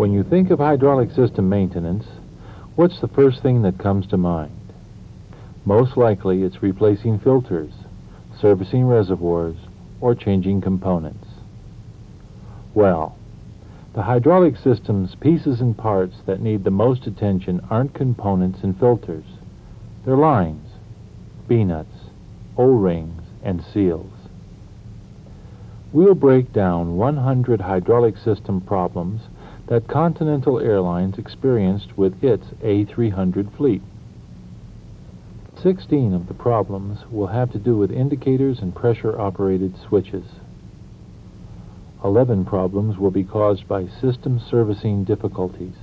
When you think of hydraulic system maintenance, what's the first thing that comes to mind? Most likely it's replacing filters, servicing reservoirs, or changing components. Well, the hydraulic system's pieces and parts that need the most attention aren't components and filters. They're lines, B-nuts, O-rings, and seals. We'll break down 100 hydraulic system problems that Continental Airlines experienced with its A300 fleet. 16 of the problems will have to do with indicators and pressure-operated switches. 11 problems will be caused by system servicing difficulties.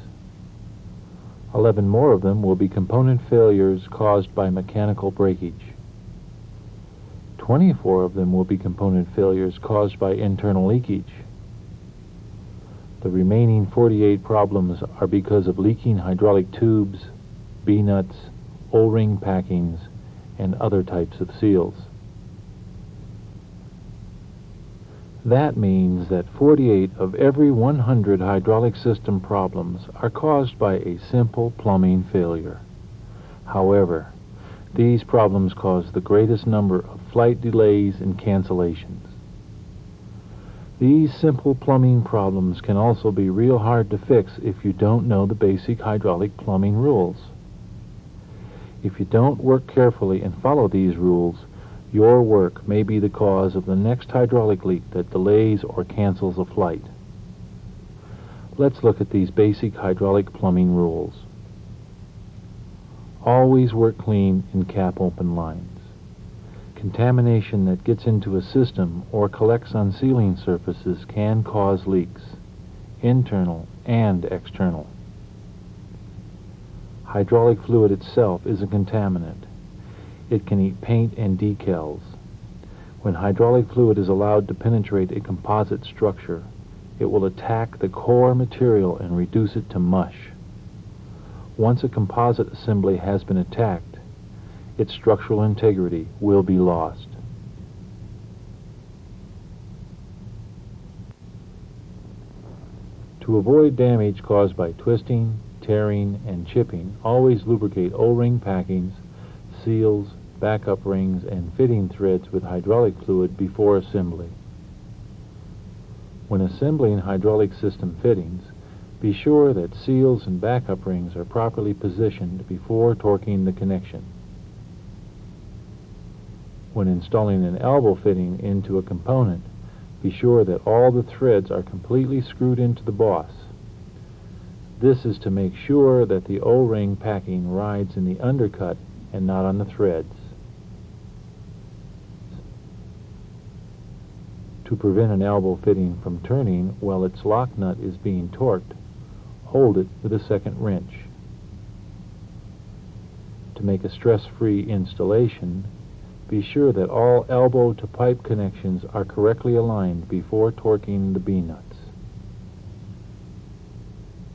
11 more of them will be component failures caused by mechanical breakage. 24 of them will be component failures caused by internal leakage. The remaining 48 problems are because of leaking hydraulic tubes, B-nuts, O-ring packings, and other types of seals. That means that 48 of every 100 hydraulic system problems are caused by a simple plumbing failure. However, these problems cause the greatest number of flight delays and cancellations. These simple plumbing problems can also be real hard to fix if you don't know the basic hydraulic plumbing rules. If you don't work carefully and follow these rules, your work may be the cause of the next hydraulic leak that delays or cancels a flight. Let's look at these basic hydraulic plumbing rules. Always work clean in cap-open lines. Contamination that gets into a system or collects on sealing surfaces can cause leaks, internal and external. Hydraulic fluid itself is a contaminant. It can eat paint and decals. When hydraulic fluid is allowed to penetrate a composite structure, it will attack the core material and reduce it to mush. Once a composite assembly has been attacked, its structural integrity will be lost. To avoid damage caused by twisting, tearing, and chipping, always lubricate O-ring packings, seals, backup rings, and fitting threads with hydraulic fluid before assembly. When assembling hydraulic system fittings, be sure that seals and backup rings are properly positioned before torquing the connection. When installing an elbow fitting into a component, be sure that all the threads are completely screwed into the boss. This is to make sure that the O-ring packing rides in the undercut and not on the threads. To prevent an elbow fitting from turning while its lock nut is being torqued, hold it with a second wrench. To make a stress-free installation, be sure that all elbow-to-pipe connections are correctly aligned before torquing the B-nuts.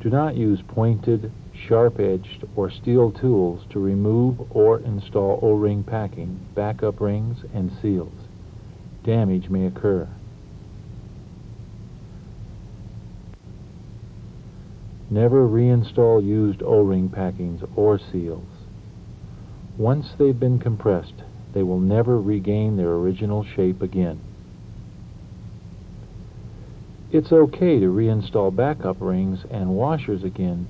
Do not use pointed, sharp-edged, or steel tools to remove or install O-ring packing, backup rings, and seals. Damage may occur. Never reinstall used O-ring packings or seals. Once they've been compressed, they will never regain their original shape again. It's okay to reinstall backup rings and washers again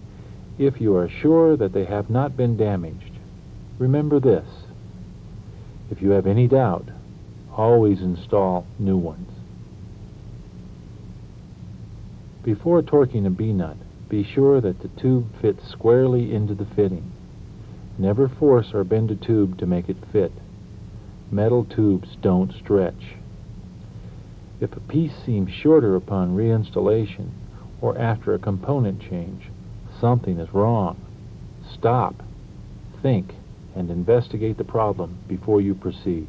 if you are sure that they have not been damaged. Remember this: if you have any doubt, always install new ones. Before torquing a B-nut, be sure that the tube fits squarely into the fitting. Never force or bend a tube to make it fit. Metal tubes don't stretch. If a piece seems shorter upon reinstallation or after a component change, something is wrong. Stop, think, and investigate the problem before you proceed.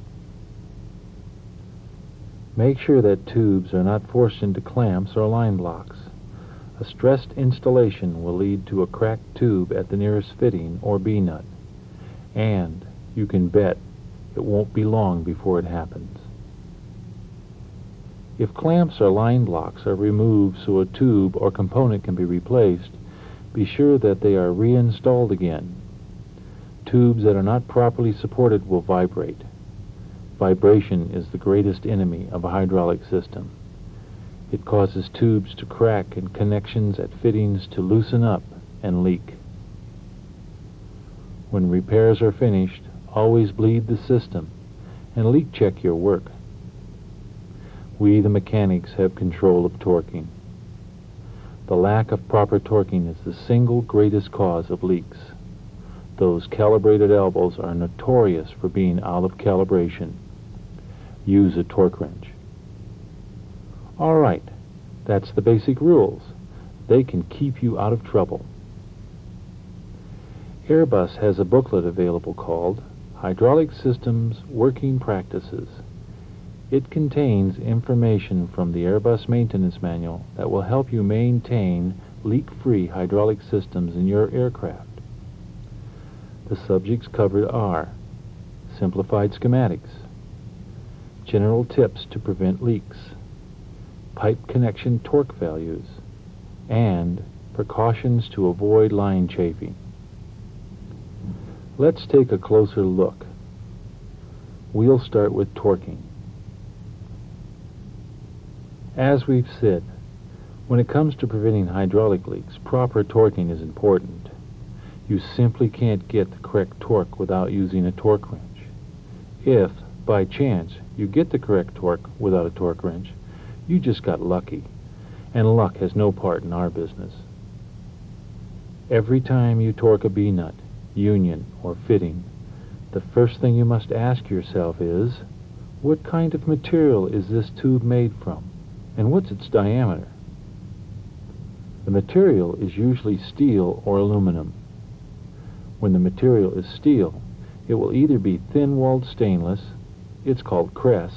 Make sure that tubes are not forced into clamps or line blocks. A stressed installation will lead to a cracked tube at the nearest fitting or B-nut, and you can bet it won't be long before it happens. If clamps or line blocks are removed so a tube or component can be replaced, be sure that they are reinstalled again. Tubes that are not properly supported will vibrate. Vibration is the greatest enemy of a hydraulic system. It causes tubes to crack and connections at fittings to loosen up and leak. When repairs are finished, always bleed the system and leak check your work. We, the mechanics, have control of torquing. The lack of proper torquing is the single greatest cause of leaks. Those calibrated elbows are notorious for being out of calibration. Use a torque wrench. All right, that's the basic rules. They can keep you out of trouble. AIRBUS has a booklet available called Hydraulic Systems Working Practices. It contains information from the AIRBUS maintenance manual that will help you maintain leak-free hydraulic systems in your aircraft. The subjects covered are simplified schematics, general tips to prevent leaks, pipe connection torque values, and precautions to avoid line chafing. Let's take a closer look. We'll start with torquing. As we've said, when it comes to preventing hydraulic leaks, proper torquing is important. You simply can't get the correct torque without using a torque wrench. If, by chance, you get the correct torque without a torque wrench, you just got lucky, and luck has no part in our business. Every time you torque a B-nut, union, or fitting, the first thing you must ask yourself is, what kind of material is this tube made from, and what's its diameter? The material is usually steel or aluminum. When the material is steel, it will either be thin-walled stainless, it's called cress,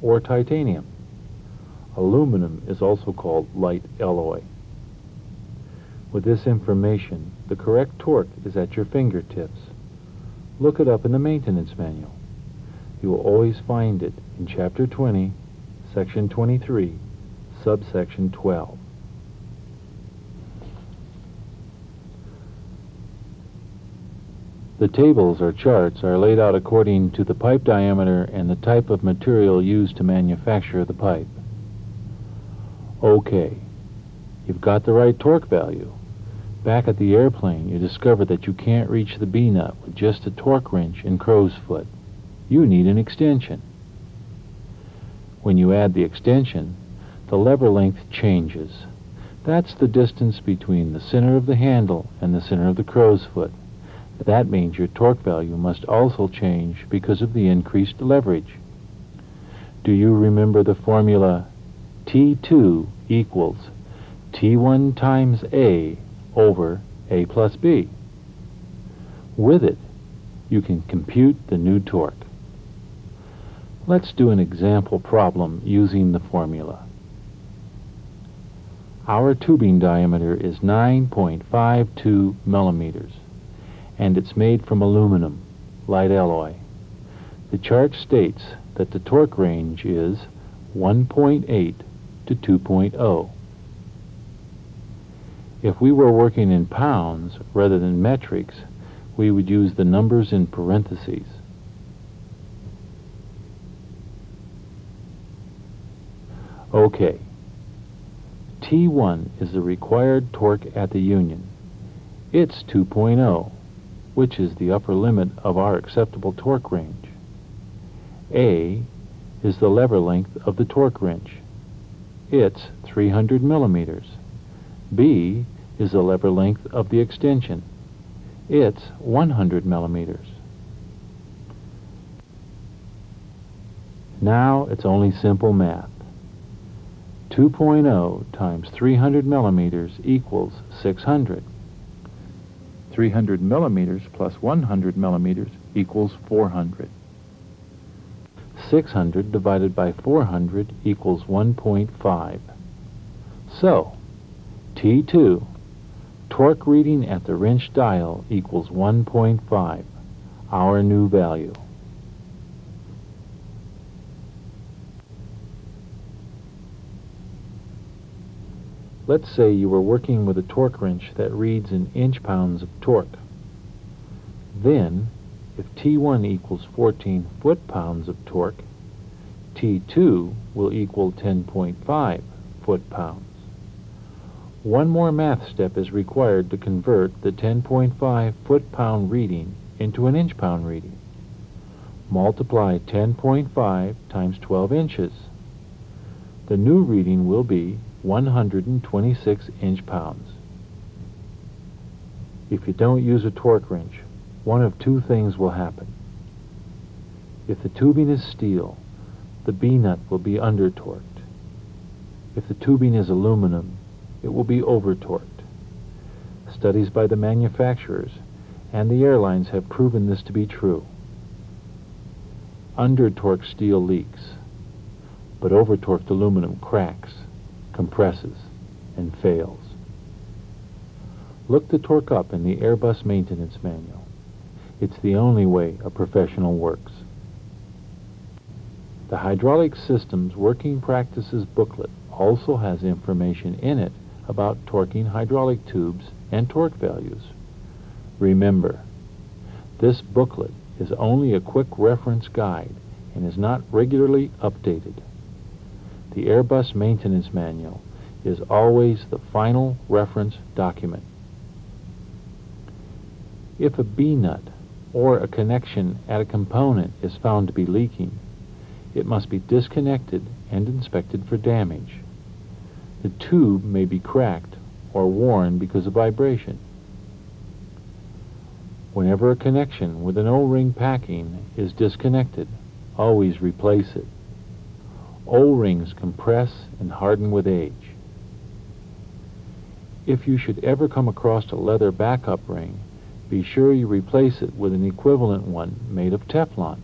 or titanium. Aluminum is also called light alloy. With this information, the correct torque is at your fingertips. Look it up in the maintenance manual. You will always find it in Chapter 20, Section 23, Subsection 12. The tables or charts are laid out according to the pipe diameter and the type of material used to manufacture the pipe. Okay, you've got the right torque value. Back at the airplane, you discover that you can't reach the B-nut with just a torque wrench and crow's foot. You need an extension. When you add the extension, the lever length changes. That's the distance between the center of the handle and the center of the crow's foot. That means your torque value must also change because of the increased leverage. Do you remember the formula T2 equals T1 times A over A plus B? With it, you can compute the new torque. Let's do an example problem using the formula. Our tubing diameter is 9.52 millimeters, and it's made from aluminum, light alloy. The chart states that the torque range is 1.8 to 2.0. If we were working in pounds rather than metrics, we would use the numbers in parentheses. Okay, T1 is the required torque at the union. It's 2.0, which is the upper limit of our acceptable torque range. A is the lever length of the torque wrench. It's 300 millimeters. B is the lever length of the extension. It's 100 millimeters. Now it's only simple math. 2.0 times 300 millimeters equals 600. 300 millimeters plus 100 millimeters equals 400. 600 divided by 400 equals 1.5. So, T2, torque reading at the wrench dial equals 1.5, our new value. Let's say you were working with a torque wrench that reads in inch-pounds of torque. Then, if T1 equals 14 foot-pounds of torque, T2 will equal 10.5 foot-pounds. One more math step is required to convert the 10.5 foot-pound reading into an inch-pound reading. Multiply 10.5 times 12 inches. The new reading will be 126 inch-pounds. If you don't use a torque wrench, one of two things will happen. If the tubing is steel, the B-nut will be under-torqued. If the tubing is aluminum, it will be over-torqued. Studies by the manufacturers and the airlines have proven this to be true. Under-torqued steel leaks, but over-torqued aluminum cracks, compresses, and fails. Look the torque up in the AIRBUS maintenance manual. It's the only way a professional works. The Hydraulic Systems Working Practices booklet also has information in it about torquing hydraulic tubes and torque values. Remember, this booklet is only a quick reference guide and is not regularly updated. The AIRBUS maintenance manual is always the final reference document. If a B-nut or a connection at a component is found to be leaking, it must be disconnected and inspected for damage. The tube may be cracked or worn because of vibration. Whenever a connection with an O-ring packing is disconnected, always replace it. O-rings compress and harden with age. If you should ever come across a leather backup ring, be sure you replace it with an equivalent one made of Teflon.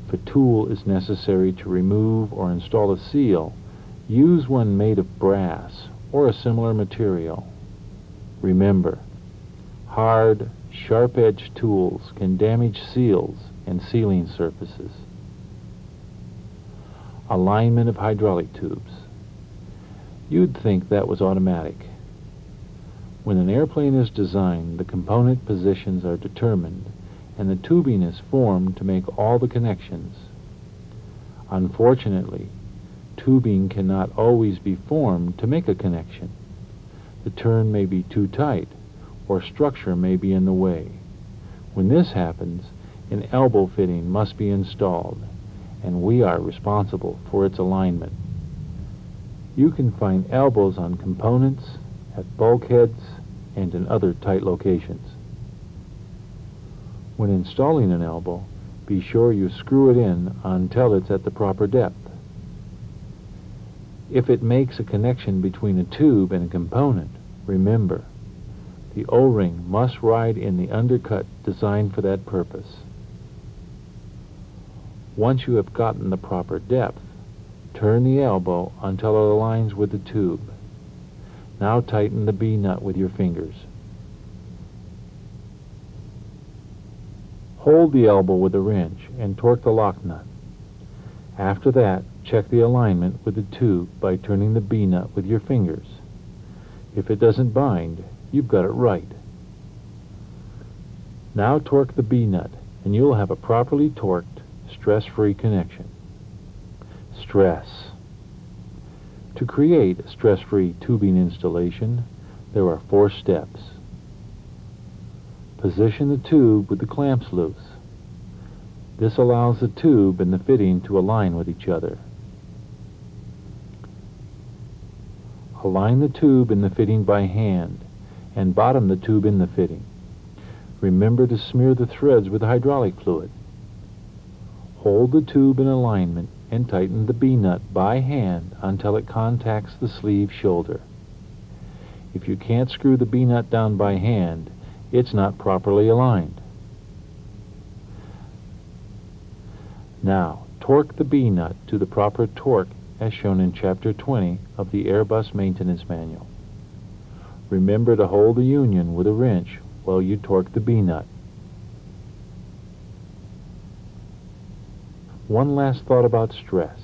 If a tool is necessary to remove or install a seal, use one made of brass or a similar material. Remember, hard, sharp-edged tools can damage seals and sealing surfaces. Alignment of hydraulic tubes. You'd think that was automatic. When an airplane is designed, the component positions are determined and the tubing is formed to make all the connections. Unfortunately, tubing cannot always be formed to make a connection. The turn may be too tight or structure may be in the way. When this happens, an elbow fitting must be installed, and we are responsible for its alignment. You can find elbows on components, at bulkheads, and in other tight locations. When installing an elbow, be sure you screw it in until it's at the proper depth. If it makes a connection between a tube and a component, remember, the O-ring must ride in the undercut designed for that purpose. Once you have gotten the proper depth, turn the elbow until it aligns with the tube. Now tighten the B-nut with your fingers. Hold the elbow with a wrench and torque the lock nut. After that, check the alignment with the tube by turning the B-nut with your fingers. If it doesn't bind, you've got it right. Now torque the B-nut and you'll have a properly torqued, stress-free connection. Stress. To create a stress-free tubing installation, there are 4 steps. Position the tube with the clamps loose. This allows the tube and the fitting to align with each other. Align the tube and the fitting by hand and bottom the tube in the fitting. Remember to smear the threads with hydraulic fluid. Hold the tube in alignment and tighten the B-nut by hand until it contacts the sleeve shoulder. If you can't screw the B-nut down by hand, it's not properly aligned. Now, torque the B-nut to the proper torque as shown in Chapter 20 of the AIRBUS Maintenance Manual. Remember to hold the union with a wrench while you torque the B-nut. One last thought about stress.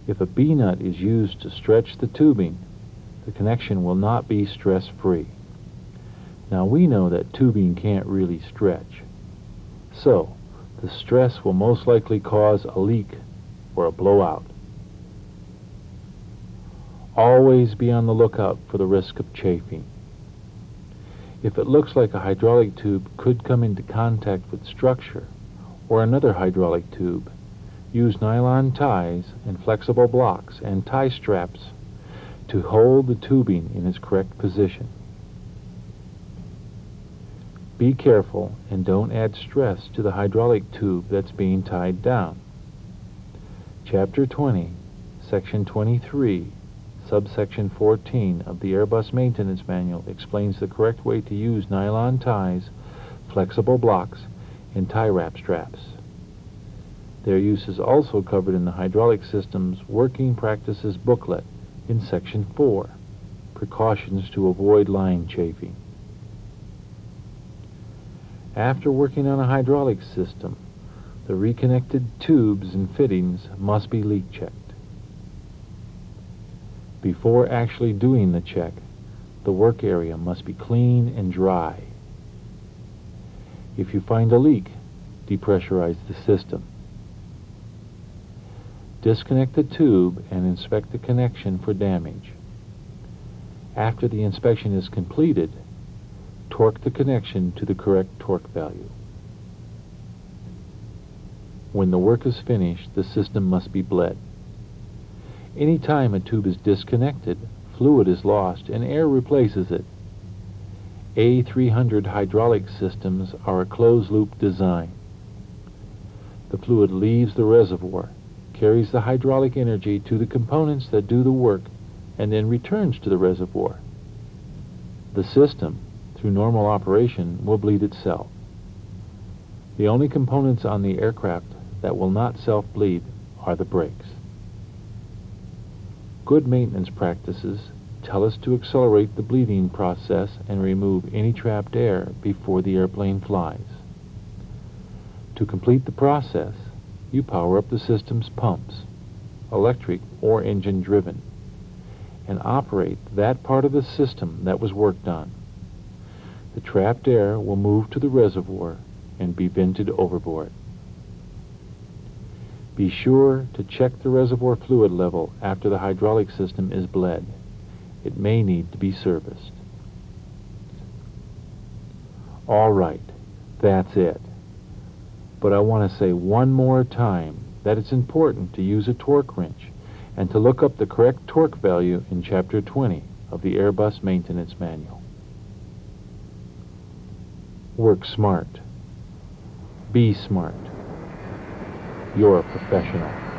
If a B-nut is used to stretch the tubing, the connection will not be stress-free. Now we know that tubing can't really stretch, so the stress will most likely cause a leak or a blowout. Always be on the lookout for the risk of chafing. If it looks like a hydraulic tube could come into contact with structure or another hydraulic tube, use nylon ties and flexible blocks and tie straps to hold the tubing in its correct position. Be careful and don't add stress to the hydraulic tube that's being tied down. Chapter 20, Section 23, Subsection 14 of the AIRBUS Maintenance Manual explains the correct way to use nylon ties, flexible blocks, and tie wrap straps. Their use is also covered in the Hydraulic Systems Working Practices booklet in Section 4, Precautions to Avoid Line Chafing. After working on a hydraulic system, the reconnected tubes and fittings must be leak checked. Before actually doing the check, the work area must be clean and dry. If you find a leak, depressurize the system. Disconnect the tube and inspect the connection for damage. After the inspection is completed, torque the connection to the correct torque value. When the work is finished, the system must be bled. Any time a tube is disconnected, fluid is lost and air replaces it. A300 hydraulic systems are a closed-loop design. The fluid leaves the reservoir, carries the hydraulic energy to the components that do the work, and then returns to the reservoir. The system, through normal operation, will bleed itself. The only components on the aircraft that will not self-bleed are the brakes. Good maintenance practices tell us to accelerate the bleeding process and remove any trapped air before the airplane flies. To complete the process, you power up the system's pumps, electric or engine-driven, and operate that part of the system that was worked on. The trapped air will move to the reservoir and be vented overboard. Be sure to check the reservoir fluid level after the hydraulic system is bled. It may need to be serviced. All right, that's it. But I want to say one more time that it's important to use a torque wrench and to look up the correct torque value in Chapter 20 of the AIRBUS Maintenance Manual. Work smart. Be smart. You're a professional.